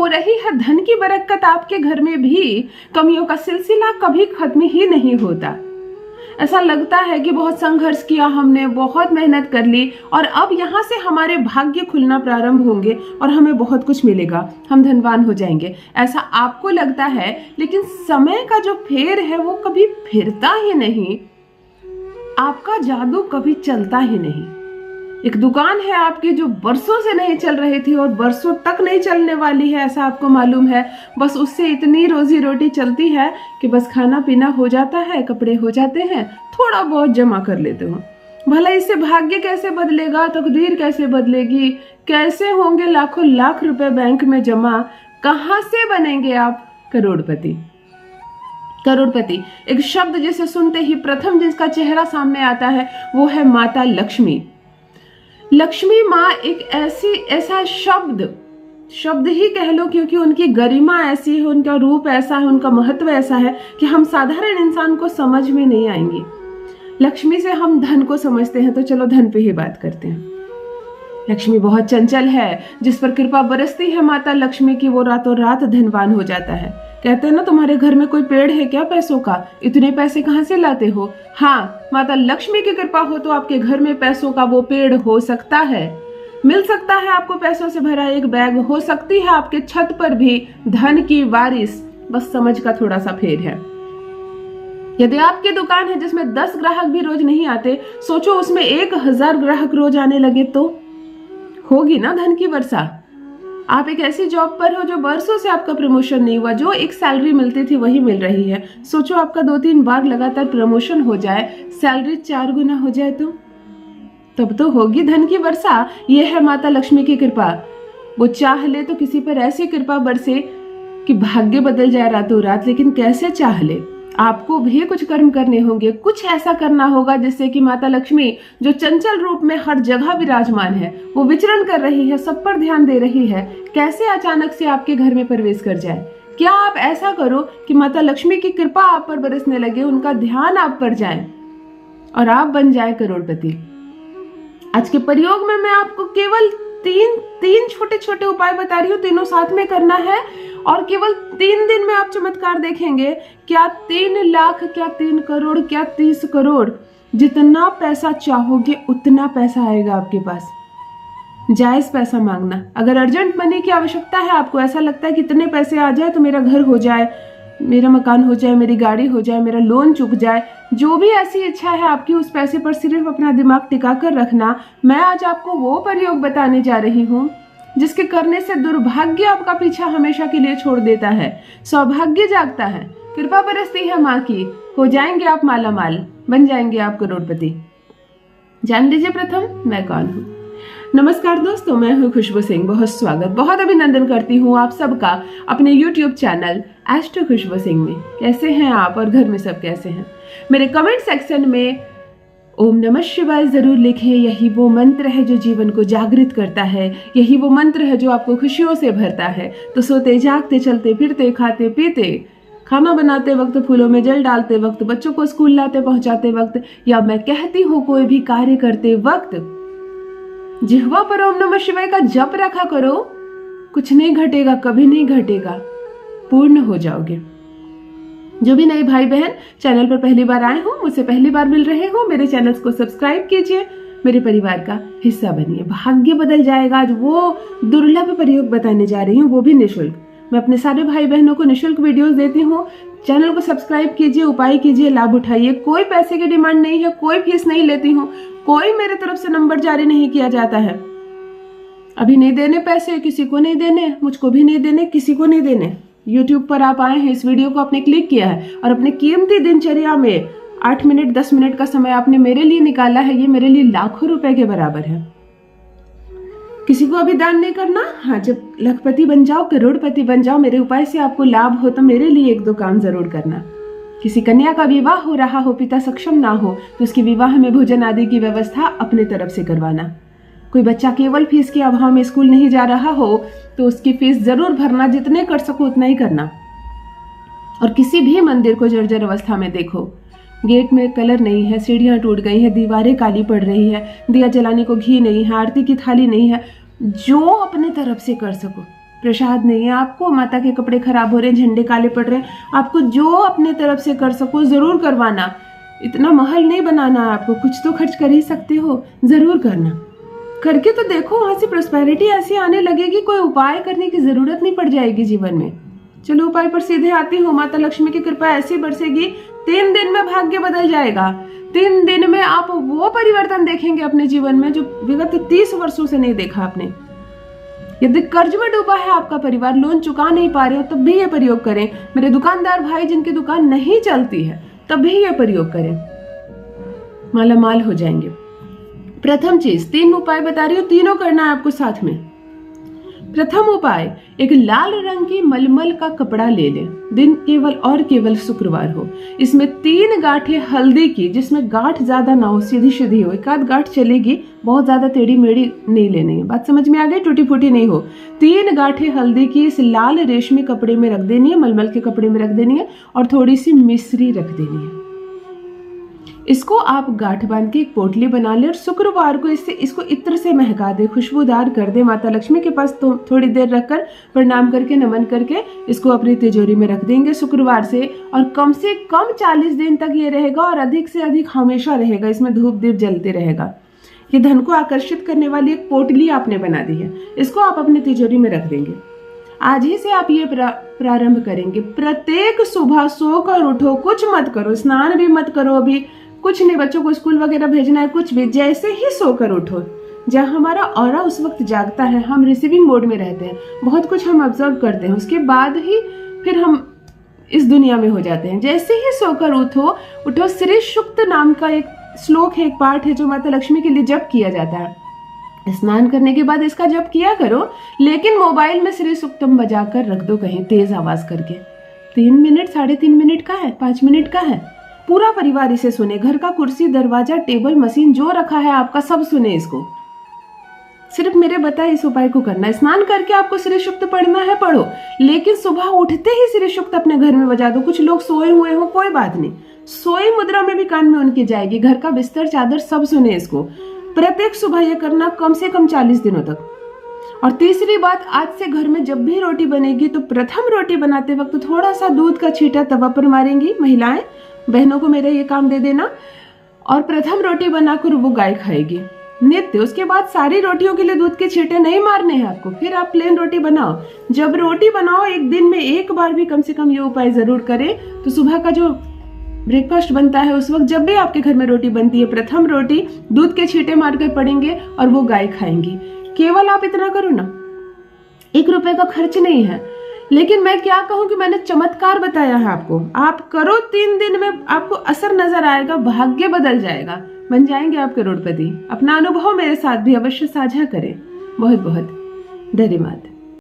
हो रही है धन की बरकत आपके घर में भी कमियों का सिलसिला कभी खत्म ही नहीं होता। ऐसा लगता है कि बहुत संघर्ष किया हमने, बहुत मेहनत कर ली और अब यहाँ से हमारे भाग्य खुलना प्रारंभ होंगे और हमें बहुत कुछ मिलेगा, हम धनवान हो जाएंगे, ऐसा आपको लगता है। लेकिन समय का जो फेर है वो कभी फिरता ही नहीं, आपका जादू कभी चलता ही नहीं। एक दुकान है आपकी जो बरसों से नहीं चल रही थी और बरसों तक नहीं चलने वाली है, ऐसा आपको मालूम है। बस उससे इतनी रोजी रोटी चलती है कि बस खाना पीना हो जाता है, कपड़े हो जाते हैं, थोड़ा बहुत जमा कर लेते हो। भला इससे भाग्य कैसे बदलेगा, तकदीर कैसे बदलेगी, कैसे होंगे लाखों लाख रुपए बैंक में जमा, कहाँ से बनेंगे आप करोड़पति। करोड़पति एक शब्द जिसे सुनते ही प्रथम जिसका चेहरा सामने आता है वो है माता लक्ष्मी। लक्ष्मी माँ एक ऐसा शब्द ही कह लो, क्योंकि उनकी गरिमा ऐसी है, उनका रूप ऐसा है, उनका महत्व ऐसा है कि हम साधारण इंसान को समझ में नहीं आएंगी। लक्ष्मी से हम धन को समझते हैं, तो चलो धन पे ही बात करते हैं। लक्ष्मी बहुत चंचल है, जिस पर कृपा बरसती है माता लक्ष्मी की वो रातों रात धनवान हो जाता है। कहते हैं ना, तुम्हारे घर में कोई पेड़ है क्या पैसों का, इतने पैसे कहाँ से लाते हो। हाँ, माता लक्ष्मी की कृपा हो तो आपके घर में पैसों का वो पेड़ हो सकता है, मिल सकता है आपको पैसों से भरा एक बैग, हो सकती है आपके छत पर भी धन की बारिश, बस समझ का थोड़ा सा फेर है। यदि आपकी दुकान है जिसमें 10 ग्राहक भी रोज नहीं आते, सोचो उसमें 1000 ग्राहक रोज आने लगे तो होगी ना धन की वर्षा। आप एक ऐसी जॉब पर हो जो बरसों से आपका प्रमोशन नहीं हुआ, जो एक सैलरी मिलती थी वही मिल रही है। सोचो आपका 2-3 बार लगातार प्रमोशन हो जाए, सैलरी 4 गुना हो जाए तो तब तो होगी धन की वर्षा। ये है माता लक्ष्मी की कृपा। वो चाह ले तो किसी पर ऐसी कृपा बरसे कि भाग्य बदल जाए रातों रात। लेकिन कैसे चाह ले, आपको भी कुछ कर्म करने होंगे, कुछ ऐसा करना होगा जिससे कि माता लक्ष्मी जो चंचल रूप में हर जगह विराजमान है, वो विचरण कर रही है, सब पर ध्यान दे रही है, कैसे अचानक से आपके घर में प्रवेश कर जाए। क्या आप ऐसा करो कि माता लक्ष्मी की कृपा आप पर बरसने लगे, उनका ध्यान आप पर जाए और आप बन जाए करोड़पति। आज के प्रयोग में मैं आपको केवल तीन छोटे छोटे उपाय बता रही हूँ, तीनों साथ में करना है और केवल 3 दिन में आप चमत्कार देखेंगे। क्या 3 लाख, क्या 3 करोड़, क्या 30 करोड़, जितना पैसा चाहोगे उतना पैसा आएगा आपके पास। जायज पैसा मांगना। अगर अर्जेंट मनी की आवश्यकता है, आपको ऐसा लगता है कि इतने पैसे आ जाए तो मेरा घर हो जाए, मेरा मकान हो जाए, मेरी गाड़ी हो जाए, मेरा लोन चुक जाए, जो भी ऐसी इच्छा है आपकी, उस पैसे पर सिर्फ अपना दिमाग टिका कर रखना। मैं आज आपको वो प्रयोग बताने जा रही हूँ जिसके करने से दुर्भाग्य आपका पीछा हमेशा के लिए छोड़ देता है, सौभाग्य जागता है, कृपा बरसती है माँ की, हो जाएंगे आप माला माल, बन जाएंगे आप करोड़पति। जान लीजिए प्रथम मैं कौन हूँ। नमस्कार दोस्तों, मैं हूँ खुशबू सिंह। बहुत स्वागत, बहुत अभिनंदन करती हूँ आप सबका अपने YouTube चैनल एस्ट्रो खुशबू सिंह में। कैसे हैं आप और घर में सब कैसे हैं? मेरे कमेंट सेक्शन में ओम नमः शिवाय जरूर लिखें। यही वो मंत्र है जो जीवन को जागृत करता है, यही वो मंत्र है जो आपको खुशियों से भरता है। तो सोते जागते, चलते फिरते, खाते पीते, खाना बनाते वक्त, फूलों में जल डालते वक्त, बच्चों को स्कूल लाते पहुंचाते वक्त, या मैं कहती हूँ कोई भी कार्य करते वक्त जिह्वा पर ओम नमः शिवाय का जप रखा करो। कुछ नहीं घटेगा, कभी नहीं घटेगा, पूर्ण हो जाओगे। जो भी नए भाई बहन चैनल पर पहली बार आए हो, मुझसे पहली बार मिल रहे हो, मेरे चैनल को सब्सक्राइब कीजिए, मेरे परिवार का हिस्सा बनिए। भाग्य बदल जाएगा। आज वो दुर्लभ प्रयोग बताने जा रही हूँ, वो भी निःशुल्क। मैं अपने सारे भाई बहनों को निःशुल्क वीडियोस देती हूँ। चैनल को सब्सक्राइब कीजिए, उपाय कीजिए, लाभ उठाइए। कोई पैसे की डिमांड नहीं है, कोई फीस नहीं लेती हूँ, कोई मेरे तरफ से नंबर जारी नहीं किया जाता है। अभी नहीं देने पैसे, किसी को नहीं देने, मुझको भी नहीं देने, किसी को नहीं देने। YouTube पर आप आए हैं, इस वीडियो को आपने क्लिक किया है और अपने कीमती दिनचर्या में 8 मिनट 10 मिनट का समय आपने मेरे लिए निकाला है। ये मेरे लिए लाखों रुपए के बराबर है। किसी को अभी दान नहीं करना। हाँ, जब लखपति बन जाओ, करोड़पति बन जाओ, मेरे उपाय से आपको लाभ हो तो मेरे लिए 1-2 काम जरूर करना। किसी कन्या का विवाह हो रहा हो, पिता सक्षम ना हो, तो उसके विवाह में भोजन आदि की व्यवस्था अपने तरफ से करवाना। कोई बच्चा केवल फीस के अभाव में स्कूल नहीं जा रहा हो तो उसकी फीस जरूर भरना, जितने कर सको उतना ही करना। और किसी भी मंदिर को जर्जर अवस्था में देखो, गेट में कलर नहीं है, सीढ़ियां टूट गई है, दीवारें काली पड़ रही है, दिया जलाने को घी नहीं है, आरती की थाली नहीं है, जो अपने तरफ से कर सको प्रसाद नहीं है आपको, माता के कपड़े खराब हो रहे हैं, झंडे काले पड़ रहे हैं, आपको जो अपने तरफ से कर सको जरूर करवाना। इतना महल नहीं बनाना आपको, कुछ तो खर्च कर ही सकते हो, जरूर करना। करके तो देखो, वहां से प्रोस्पेरिटी ऐसी आने लगेगी, कोई उपाय करने की जरूरत नहीं पड़ जाएगी जीवन में। चलो उपाय पर सीधे आती हूँ। माता लक्ष्मी की कृपा ऐसी बरसेगी, 3 दिन में भाग्य बदल जाएगा। 3 दिन में आप वो परिवर्तन देखेंगे अपने जीवन में जो विगत 30 वर्षों से नहीं देखा आपने। यदि कर्ज में डूबा है आपका परिवार, लोन चुका नहीं पा रहे हो, तब भी ये प्रयोग करें। मेरे दुकानदार भाई जिनकी दुकान नहीं चलती है, तब भी ये प्रयोग करें, मालामाल हो जाएंगे। प्रथम चीज, 3 उपाय बता रही हूँ, तीनों करना है आपको साथ में। प्रथम उपाय, एक लाल रंग की मलमल का कपड़ा ले लें, दिन केवल और केवल शुक्रवार हो। इसमें 3 गांठें हल्दी की, जिसमें गांठ ज्यादा ना हो, सीधी सीधी हो, 1 आध गांठ चलेगी, बहुत ज्यादा टेढ़ी मेढ़ी नहीं लेनी है। बात समझ में आ गई? टूटी फूटी नहीं हो। 3 गांठें हल्दी की इस लाल रेशमी कपड़े में रख देनी है, मलमल के कपड़े में रख देनी है, और थोड़ी सी मिश्री रख देनी है। इसको आप गांठ बांध के एक पोटली बना ले और शुक्रवार को इसको इत्र से महका दे, खुशबूदार कर दे। माता लक्ष्मी के पास तो थोड़ी देर रखकर प्रणाम करके, नमन करके इसको अपनी तिजोरी में रख देंगे शुक्रवार से, और कम से कम 40 दिन तक ये रहेगा, और अधिक से अधिक हमेशा रहेगा। इसमें धूप दीप जलते रहेगा। ये धन को आकर्षित करने वाली एक पोटली आपने बना दी है, इसको आप अपनी तिजोरी में रख देंगे। आज ही से आप ये प्रारंभ करेंगे। प्रत्येक सुबह सोकर उठो, कुछ मत करो, स्नान भी मत करो, अभी कुछ नहीं, बच्चों को स्कूल वगैरह भेजना है, कुछ भी, जैसे ही सोकर उठो, जब हमारा ऑरा उस वक्त जागता है, हम रिसीविंग मोड में रहते हैं, बहुत कुछ हम ऑब्जर्व करते हैं, उसके बाद ही फिर हम इस दुनिया में हो जाते हैं। जैसे ही सोकर उठो, श्री सुक्त नाम का एक श्लोक है, एक पाठ है जो माता लक्ष्मी के लिए जप किया जाता है। स्नान करने के बाद इसका जप किया करो, लेकिन मोबाइल में श्री सुक्तम बजाकर रख दो कहीं तेज आवाज करके। 3 मिनट, 3.5 मिनट का है, 5 मिनट का है, पूरा परिवार इसे सुने। घर का कुर्सी, दरवाजा, टेबल, मशीन जो रखा है आपका, सब सुने इसको। सिर्फ मेरे बताए इस उपाय को करना है। स्नान करके आपको श्री सुक्त पढ़ना है, पढ़ो, लेकिन सुबह उठते ही श्री सुक्त अपने घर में बजा दो। कुछ लोग सोए हुए हो, कोई बात नहीं, सोई मुद्रा में भी कान में उनकी जाएगी, घर का बिस्तर, चादर सब सुने इसको। प्रत्येक सुबह यह करना, कम से कम 40 दिनों तक। और तीसरी बात, आज से घर में जब भी रोटी बनेगी तो प्रथम रोटी बनाते वक्त थोड़ा सा दूध का छींटा तवा पर मारेंगी महिलाएं, बहनों को मेरा ये काम दे देना, और प्रथम रोटी बनाकर वो गाय खाएगी नित्य। उसके बाद सारी रोटियों के लिए दूध के छींटे नहीं मारने हैं आपको, फिर आप प्लेन रोटी बनाओ। जब रोटी बनाओ, एक दिन में 1 बार भी कम से कम ये उपाय जरूर करें। तो सुबह का जो ब्रेकफास्ट बनता है, उस वक्त जब भी आपके घर में रोटी बनती है, प्रथम रोटी दूध के छींटे मारकर पड़ेंगे और वो गाय खाएंगी। केवल आप इतना करो ना, 1 रुपए का खर्च नहीं है। लेकिन मैं क्या कहूं कि मैंने चमत्कार बताया है आपको, आप करो, 3 दिन में आपको असर नजर आएगा, भाग्य बदल जाएगा, बन जाएंगे आप करोड़पति। अपना अनुभव मेरे साथ भी अवश्य साझा करें। बहुत बहुत धन्यवाद।